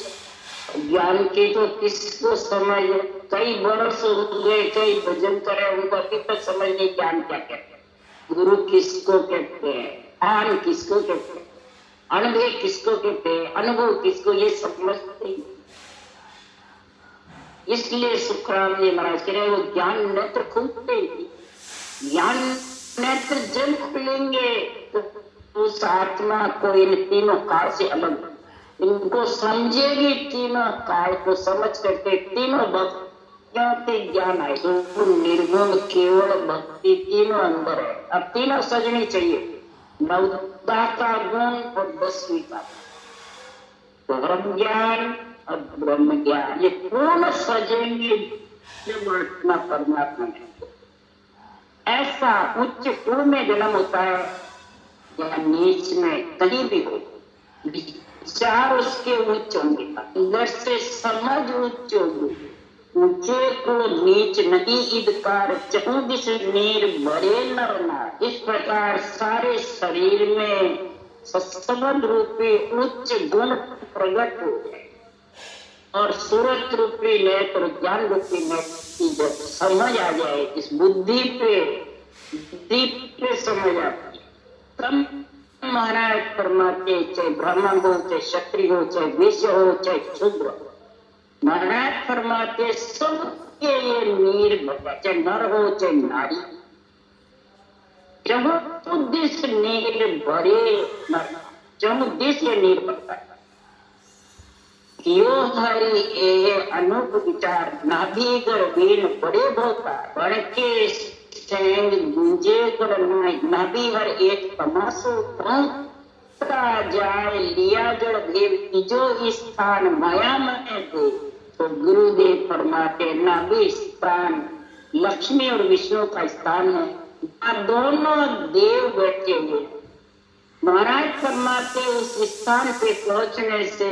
ज्ञान के तो किसको समझ, कई वर्ष हो गए, कई भजन करे, उनको अभी तक समझ नहीं ज्ञान क्या कहते हैं, गुरु किसको कहते हैं, ज्ञान किसको कहते हैं, अनुभव किसको कहते हैं, अनुभव किसको, ये समझते ही। इसलिए सुखराम जी महाराज कह रहे वो ज्ञान नेत्र खुलते ही, ज्ञान नेत्र जब खुलेंगे तो उस आत्मा को इन तीनों काल से अलग, इनको समझेगी, तीनों काल को समझ करके तीनों भक्तियों के ज्ञान आए। तो निर्गुण केवल भक्ति तीनों अंदर है। अब तीनों सजनी चाहिए, नवदा का गुण और 10वीं का ब्रह्म ज्ञान और ब्रह्म ज्ञान, ये पूर्ण सजेंगे जब आत्मा परमात्मा में। ऐसा उच्च कुल में जन्म होता है या नीच में, कहीं भी हो, विचार उसके उच्च होंगे, अंदर से समझ उच्च होगी। ऊंचे को नीच नहीं इदकार, चहु दिस नीर भरे नर नार। इस प्रकार सारे शरीर में सत्संग रूपी उच्च गुण प्रकट हो गए और सूरत रूपी नेत्र, ज्ञान रूपी नेत्र की जब समझ आ जाए, इस बुद्धि पे समझ आती है, तब महाराज परमात्मा, चाहे ब्राह्मण हो, चाहे क्षत्रिय हो, चाहे वैश्य हो, चाहे शूद्र, महाराज परमात्मा सबके ये नीर भरता, चाहे नर हो चाहे नारी, जब उद्देश्य नीर भरे नर, जब उद्देश्य नीर भरता है। यो हरि ए अनूप विचार, नाभि गर्भीन बड़े भोता, बड़ के सेंग गुंजे कर नाय, नाभि हर एक तमाशो पहुंचता जाए, लिया जड़ देव तीजो स्थान माया में दे। तो गुरुदेव फरमाते नाभि स्थान लक्ष्मी और विष्णु का स्थान है, दोनों देव बैठे हुए। महाराज फरमाते उस स्थान पे पहुंचने से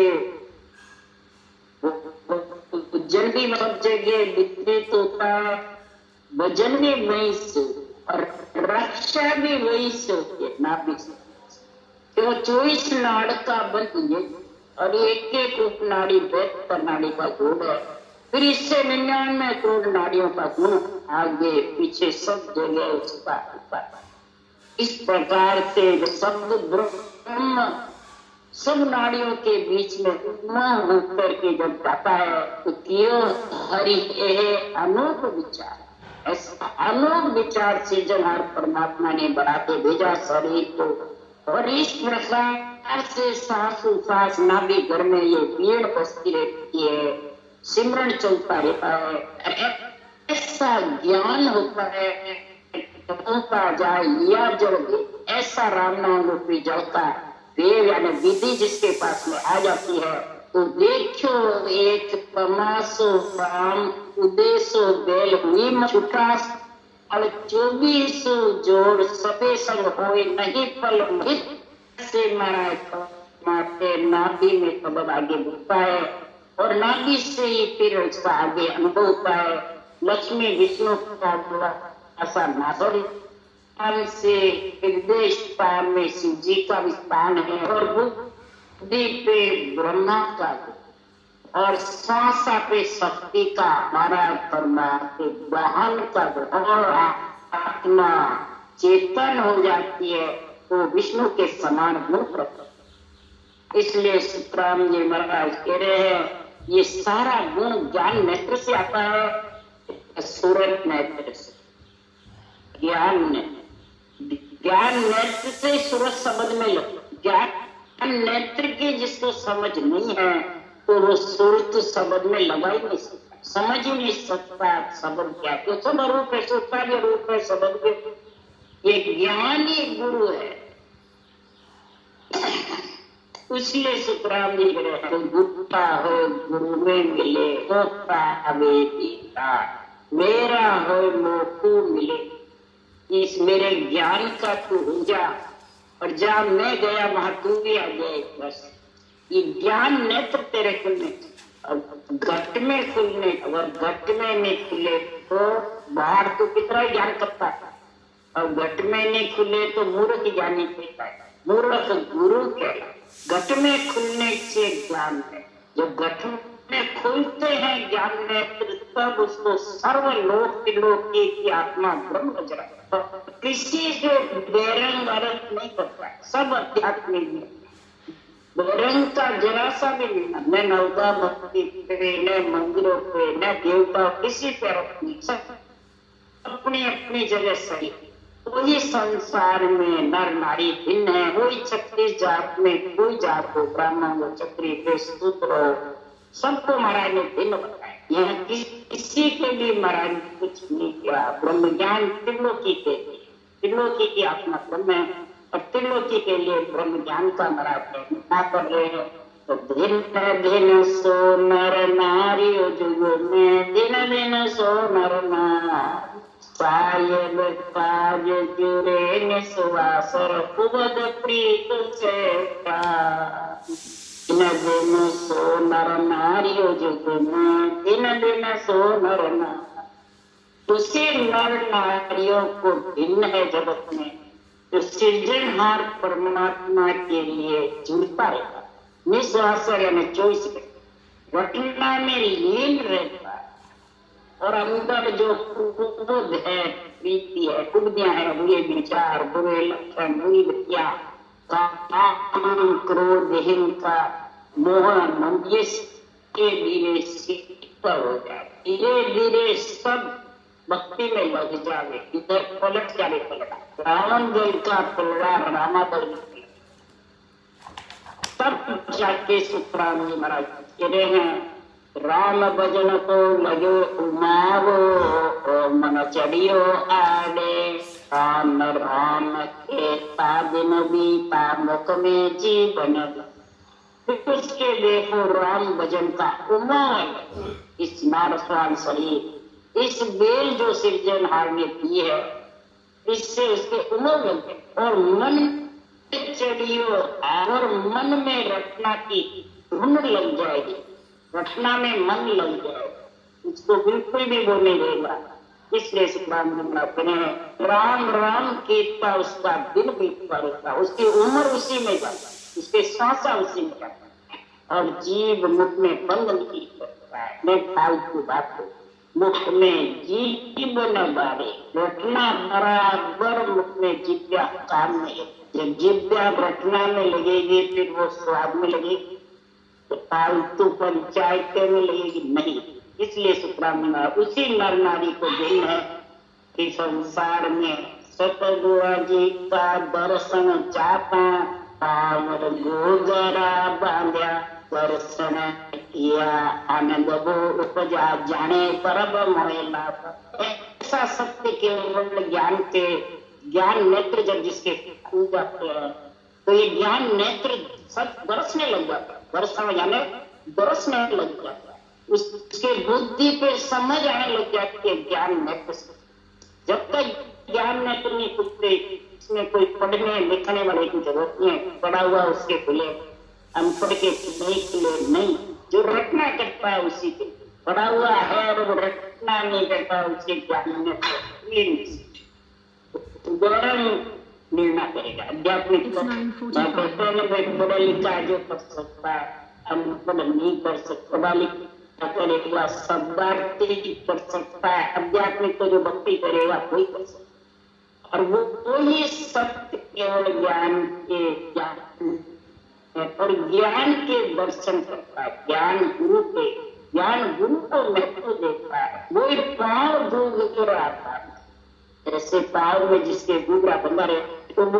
भजन भी सब जगह वितरित होता है, भजन भी वहीं से और रक्षा भी वहीं से होती है, नाभि से। तो 24 नाड़ का बंध है और एक एक उपनाड़ी 72 नाड़ी का जोड़ है। फिर इससे 99 करोड़ नाड़ियों का गुण आगे पीछे सब जगह उसका ऊपर। इस प्रकार से शब्द ब्रह्म सब नाड़ियों के बीच में होकर के जब जाता है तो कियो हरि अनूप विचार, ऐसा अनूप विचार से जब हर परमात्मा ने बढ़ा के भेजा शरीर को, और इस प्रकार से सांस उसास नाभि घर में ये पीड़ बसती रहती है, सिमरन चलता रहता है, ऐसा ज्ञान होता है, होता जाए लिया जल दे, ऐसा राम नाम रूपी जलता देव यानी विधि जिसके पास में आ जाती है। तो देखो एक तमाशो राम उदेशो बेल हुई छुटास, और 24 जोड़ सबे संग होए नहीं फल से माते नाभि में सबब आगे बढ़ता है और नाभि से ही फिर उसका आगे अनुभव होता है। लक्ष्मी विष्णु का ऐसा नासर से हृदय स्थान में शिव जी का स्थान है और बुद्धि पे ब्रह्मा का और श्वासा पे शक्ति का हमारा परमात्मा वाहन का और आत्मा चेतन हो जाती है तो विष्णु के समान गुण प्रकट। इसलिए सुखराम जी महाराज कह रहे हैं ये सारा गुण ज्ञान नेत्र से आता है, सूरत नेत्र से, ज्ञान नेत्र से सूरत शब्द में ज्ञान नेत्र की जिसको समझ नहीं है तो वो सुरत शब्द में लगा ही नहीं सकता, समझ ही नहीं सकता शब्द क्या, तो सब रूप है, सोचता भी रूप है शब्द के। एक ज्ञानी गुरु है, इसलिए सुखराम जी कह रहे हैं गुप्ता हो गुरु में मिले तो पावे दीता, मेरा हो मोकू मिले, इस मेरे ज्ञान का तू हो जा, और जहां मैं गया वहां तू भी आ जाए। बस ये ज्ञान नेत्र तेरे खुलने, अब घट में खुलने, अगर घट में नहीं खुले तो बाहर तो कितना ज्ञान करता है, अब घट में नहीं खुले तो मूर्ख ज्ञान नहीं खुलता है, मूर्ख गुरु क्या, घट में खुलने से ज्ञान है, जब घट में खुलते हैं ज्ञान नेत्र तब उसको सर्वलोक की आत्मा ब्रह्म बच रहा है, किसी से बेरंग अर्थ नहीं करता, सब आध्यात्मिक है, बेरंग का जरा सा भी नहीं, न नौका भक्ति पे, न मंदिरों पे, न देवता, किसी पे अर्थ नहीं, सब अपनी अपनी जगह सही। वही संसार में नर नारी भिन्न है, वही 36 जात में कोई जात हो, ब्राह्मण हो, क्षत्रिय, शूद्र हो, सबको महाराज ने भिन्न बताया। यहाँ किसी के भी महाराज कुछ नहीं किया। ब्रह्म ज्ञान त्रिलोकी के लिए, त्रिलोकी की आत्मा ब्रह्म है और त्रिलोकी के लिए ब्रह्म ज्ञान का महाराज क्या कर रहे हैं, तो दिन दिन सो नर नारी जुग में, दिन दिन सो नर नारी सायब काज जुरे निस्वासर कुबद प्रीत से दिन दिन सो नर नारी जुग में, दिन दिन सो नर नारी, उसी नर नारियों को भिन्न है जगत में, तो सृजनहार परमात्मा के लिए जुड़ता रहता, निस्वासर यानी 24 घटना में लीन रहता है, और अंदर जो कुबुद है, प्रीति है, कुबदियां है, बुरे विचार, बुरे लक्षण, बुरी वृत्तियां, काम क्रोध हिंसा मोह ये धीरे शीतल हो जाए, धीरे धीरे सब भक्ति में लग जावे, इधर पलट जावे, पलटा रावण दल का तलवार रामा दल में, तब जाके सुखराम जी महाराज कह रहे हैं राम भजन को लगो उमावो, मन चढ़ियो आड़े, राम राम के दिन बीता मुख में जीवन, उसके देखो राम भजन का उमंग, इस नारस्वान शरीर, इस बेल जो सृजनहार ने दी है, इससे उसके उमंग लगते, और मन चढ़ियो, और मन में रटना की धुन लग जाएगी, रटना में मन लग जाएगा, उसको बिल्कुल भी वो नहीं रहेगा। इसलिए सुखराम जी राम राम कीर्ता उसका दिन बीतता रहता, उसकी उम्र उसी में जाता, उसके सांसा उसी में जाता, और जीव मुख में बंद नहीं करता है। मैं फालतू बात हूँ, मुख में जीव न बारे, रटना बराबर मुख में जिव्या काम में, जब जिव्या रटना में लगेगी फिर वो स्वाद में लगेगी, फालतू पंचायत में लगेगी नहीं। इसलिए सुखराम उसी नर नारी को भिन्न है कि संसार में सतगुरु जी का दर्शन चाहता, पावर गोजरा बांध्या, दर्शन किया आनंद वो उपजा, जाने परब मोहेला, ऐसा सत्य केवल ज्ञान के, ज्ञान नेत्र जब जिसके खुल जाते हैं तो ये ज्ञान नेत्र सब बरसने लग जाता है, बरसने जाने बरसने लग जाता है, उसके बुद्धि पे समझ आने लग जाती है ज्ञान नेत्र से। जब तक ज्ञान नेत्र नहीं खुलते, इसमें कोई पढ़ने लिखने वाले की जरूरत नहीं है, पढ़ा हुआ उसके खुले, अनपढ़ के नहीं खुले नहीं, जो रटना करता है उसी के, पढ़ा हुआ है और वो रटना नहीं करता उसके ज्ञान नेत्र गौरव निर्णय करेगा। आध्यात्मिक पढ़ा लिखा जो कर सकता है, अनपढ़ नहीं कर सकता, पढ़ा लिखा करेगा शब्दार्थी कर सकता है, आध्यात्मिक को जो भक्ति करेगा कोई कर सकता है, और वो ही सत्य केवल ज्ञान के ज्ञान और ज्ञान के दर्शन करता है, ज्ञान गुरु के, ज्ञान गुरु को महत्व देता है, वो पाँव धो आता है, ऐसे पाव में जिसके गुबरा बंधा रहे तो वो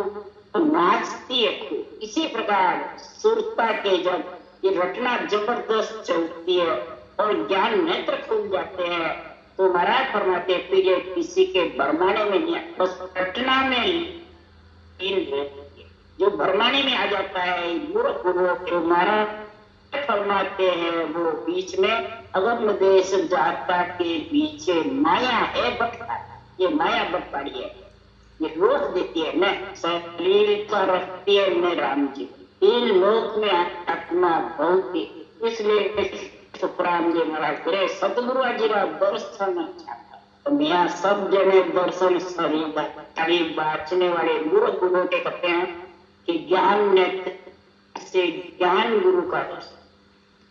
तो नाचती है खूब। इसी प्रकार सुरता के जब ये रटना जबरदस्त चलती है और ज्ञान नेत्र खुल जाते हैं, तो महाराज फरमाते फिर ये किसी के भरमाने में नहीं, बस रटना में जो भरमाने में आ जाता है मूर्ख गुरुओं के महाराज फरमाते हैं, वो बीच में अगम देश जाता के पीछे माया है बटता, ये माया बटपाड़ी है, ये रोक देती है न शरीर का रखती है न राम जी। इन लोक में आत्मा बहुत, इसलिए सुखराम जी महाराज करे सतगुरु जी का दर्शन चाहता, तो मियाँ सब जने दर्शन शरीर बाचने वाले मूर्ख गुरु के कहते हैं कि ज्ञान नेत्र से ज्ञान गुरु का दर्शन,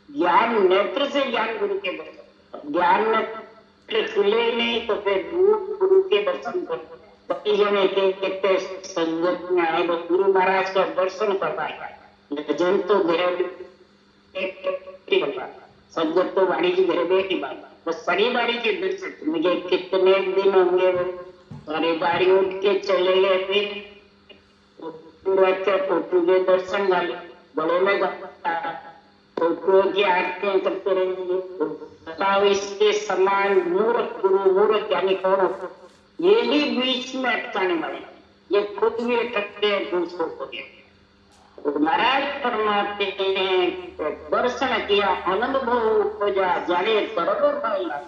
ज्ञान नेत्र से ज्ञान गुरु के दर्शन, ज्ञान नेत्र खुले नहीं तो फिर गुरु के दर्शन करते जने के संगत में आए वो गुरु महाराज का दर्शन कर पाएगा, जन तो घर संगत तो वाणी जी घर बैठी बात, बस परिवारी के दर्शन मुझे कितने दिन होंगे, परिवारी उठ के चले गए, फिर फोटो के दर्शन वाले बड़े में फोटो की आरती करते रहेंगे। बताओ इसके समान मूर्ख गुरु मूर्ख यानी कौन, ये भी बीच में अटकाने वाले, ये खुद भी अटकते हैं दूसरों को। तो महाराज फरमाते हैं दर्शन किया आनंद हो जा जाने बरोबर पाएगा।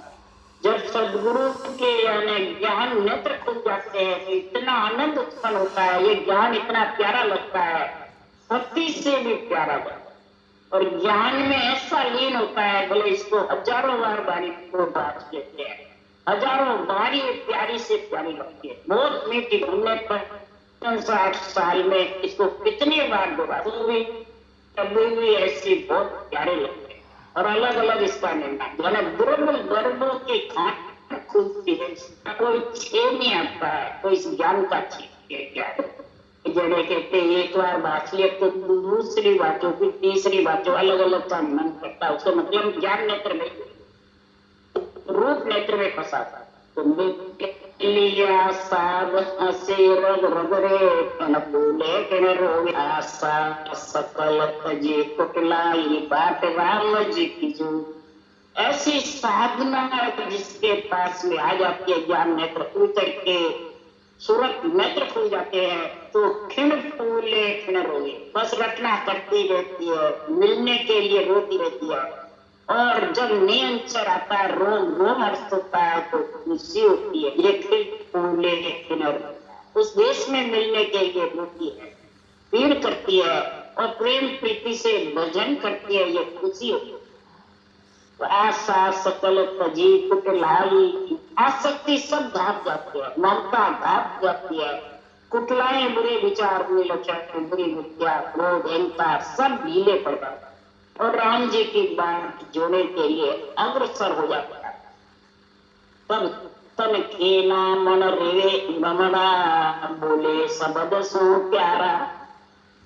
जब सदगुरु के यानी ज्ञान नेत्र खुल जाते हैं तो इतना आनंद उत्पन्न होता है, ये ज्ञान इतना प्यारा लगता है, भक्ति से भी प्यारा लगता है, और ज्ञान में ऐसा लीन होता है बोले इसको हजारों बार बारी को बात देते हैं, हजारों बारी प्यारी से प्यारी लगती है, बहुत मीठी। हमने 60 साल में इसको कितनी बार बोला तो भी कभी भी ऐसी बहुत प्यारे लगते हैं, और अलग अलग इसका निर्णय गर्भों की खाट खुलती है, कोई छे नहीं आता है, तो इस ज्ञान का छे क्या जैसे कहते एक बार बात लिया तो दूसरी बातों की तीसरी बातों अलग अलग का मन करता है, उसका मतलब ज्ञान नेत्र में रूप नेत्र में फंसा था। तो लिया साब हसे रग रगरे कन बोले कन रोवे आशा सकल तजे कुटलाई बात राम जी की जो ऐसी साधना जिसके पास में आ जाती है, ज्ञान नेत्र खुल करके सूरत नेत्र खुल जाते हैं, तो खिण फूले खिण रोवे, बस रटना करती रहती है, मिलने के लिए रोती रहती है, और जब नियंत्रण आता है रोम रोम हर्ष होता है तो खुशी होती है, ये खिण फूले खिण रोवे, उस देश में मिलने के लिए रोती है, पीड़ करती है, और प्रेम प्रीति से भजन करती है, ये खुशी होती है। आशा सकल तजी कुटलाई, आसक्ति सब भाग जाती है, ममता भाग जाती है, कुटलाएं बुरे विचार बुरे लक्षण बुरी विद्या क्रोध अहंकार सब ढीले पड़ जाते और राम जी की बात जोड़ने के लिए अग्रसर हो जाता है। तब तन खेना मन रेवे बमना बोले सबद सो प्यारा,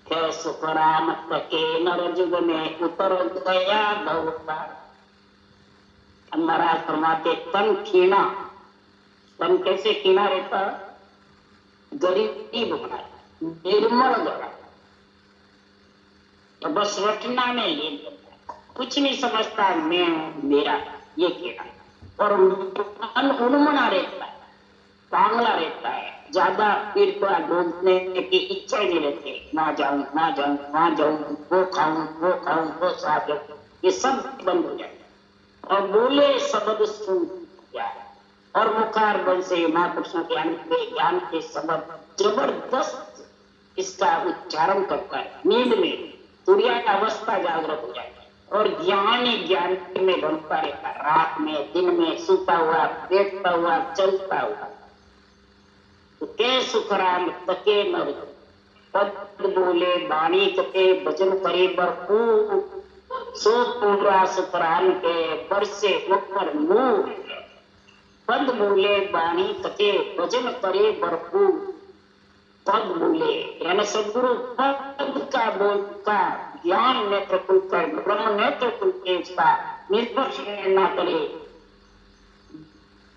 है सुखराम तके नर जुग में उतर गया भवता। महाराज फरमाते तन खीना, तन कैसे खीना रहता, गरीब बना निर्मल बना, तो बस रटना में ये कुछ नहीं समझता मैं मेरा ये खीना, और मन उन्मना रहता है, पागला रहता है, ज्यादा पीड़ को ढूंढने की इच्छा ही नहीं रहती, ना जाऊं ना जाऊं ना जाऊं, वो खाऊं वो साथ, ये सब बंद हो जाए, और बोले शब्द सुन क्या, और मुखार बल से महापुरुषों के ज्ञान के शब्द जबरदस्त इसका उच्चारण करता है, नींद में तुरिया का अवस्था जागृत हो जाए, और ज्ञान ही ज्ञान में बनता रहता, रात में दिन में सूता हुआ बैठता हुआ चलता हुआ। तो के सुखराम तके नर पद बोले बाणी कते भजन करे भरपूर, सो पूरा सुखराम के बरसे ऊपर नूर, पद बोले बाणी कते भजन करे भरपूर, पद बोले यानी सदगुरु पद का बोलता ज्ञान नेत्र खुलकर ब्रह्म नेत्र खुलके उसका निष्पक्ष न करे,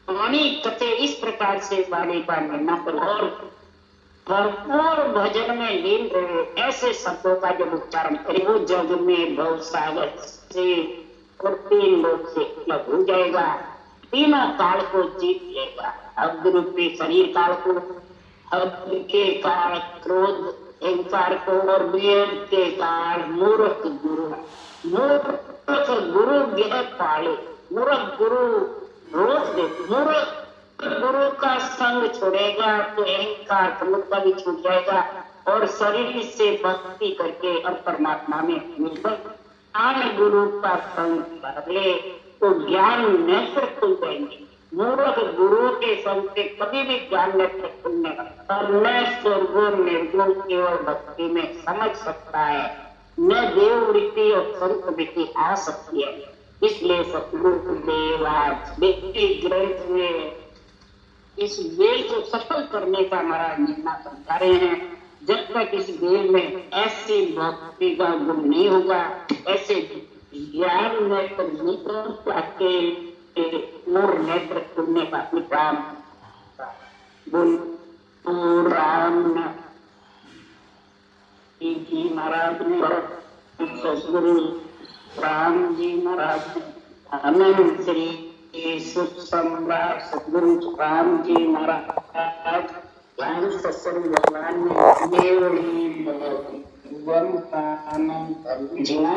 वाणी कते इस प्रकार से वाणी का निर्णय कर, और भरपूर भजन में लीन रहे, ऐसे शब्दों का जब उच्चारण करे वो जग में भव सागर से और 3 लोग से अलग हो जाएगा, तीनों काल को जीत लेगा। अब्द रूपी शरीर काल को, अब्द के काल क्रोध अहंकार को, और वेद के काल मूर्ख गुरु। मूर्ख गुरु यह पाले, मूर्ख गुरु रोक दे। मूर्ख गुरु का संग छोड़ेगा तो अहंकार क्रोध का भी छूट जाएगा और शरीर से भक्ति करके और परमात्मा में मिलकर ज्ञान गुरु का संग कर ले तो ज्ञान नेत्र खुल जाएंगे। मूर्ख गुरु के संग से कभी भी ज्ञान नेत्र खुलने और न स्वर्गुण निर्गुण केवल भक्ति में समझ सकता है, न देव वृत्ति और संत वृत्ति आ सकती है। इसलिए सतगुरु देव आज व्यक्ति ग्रंथ में इस वेल को सफल करने का हमारा निर्णय बता रहे हैं। जब तक इस वेल में ऐसी भक्ति का गुण नहीं होगा, ऐसे ज्ञान नेत्र निकल पाके और नेत्र खुलने का राम बोल राम जी महाराज ने, सदगुरु राम जी महाराज ने, अनंत श्री सुख सम्राट सदगुरु राम जी महाराज ज्ञान सत्संग भगवान ने देवली जीवन का आनंद जीना